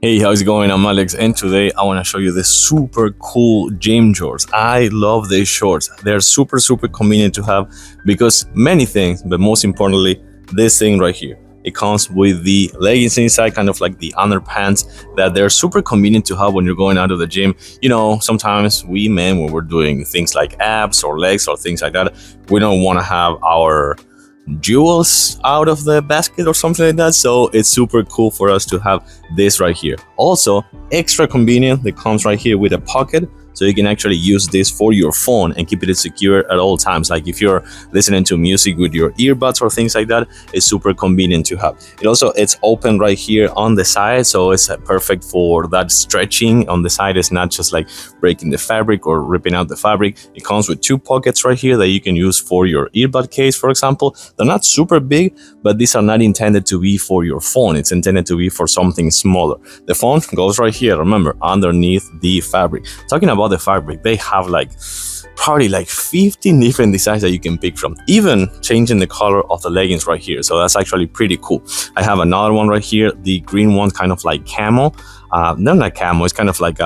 Hey, how's it going? I'm Alex, and today I want to show you this super cool gym shorts. I love these shorts. They're super convenient to have because many things, but most importantly, this thing right here. It comes with the leggings inside, kind of like the underpants, that they're super convenient to have when you're going out of the gym. You know, sometimes we men, when we're doing things like abs or legs or things like that, we don't want to have our jewels out of the basket or something like that, so it's super cool for us to have this right here. Also, extra convenient, that comes right here with a pocket, so you can actually use this for your phone and keep it secure at all times. Like if you're listening to music with your earbuds or things like that, it's super convenient to have. It's open right here on the side, so it's perfect for that stretching on the side. It's not just like breaking the fabric or ripping out the fabric. It comes with two pockets right here that you can use for your earbud case, for example. They're not super big, but these are not intended to be for your phone. It's intended to be for something smaller. The phone goes right here, remember, underneath the fabric. Talking about the fabric, they have probably like 15 different designs that you can pick from, even changing the color of the leggings right here. So that's actually pretty cool. I have another one right here, the green one, kind of like camo. Not camo, it's kind of like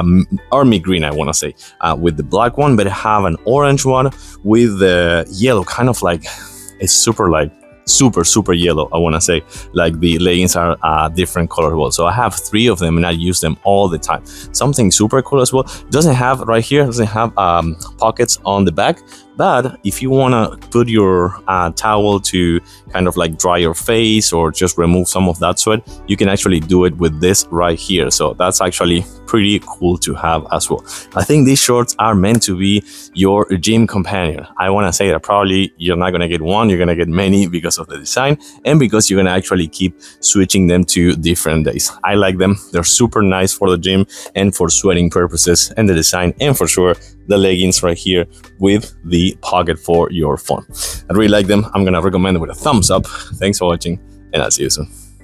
army green, I want to say, with the black one, but I have an orange one with the yellow, kind of like, it's super yellow, I want to say. Like the leggings are different color as well, so I have three of them and I use them all the time. Something super cool as well, doesn't have right here, doesn't have pockets on the back, but if you want to put your towel to kind of like dry your face or just remove some of that sweat, you can actually do it with this right here. So that's actually pretty cool to have as well. I think these shorts are meant to be your gym companion. I want to say that probably you're not going to get one, you're going to get many because of the design and because you're going to actually keep switching them to different days. I like them. They're super nice for the gym and for sweating purposes, and the design, and for sure the leggings right here with the pocket for your phone. I really like them. I'm going to recommend them with a thumbs up. Thanks for watching, and I'll see you soon.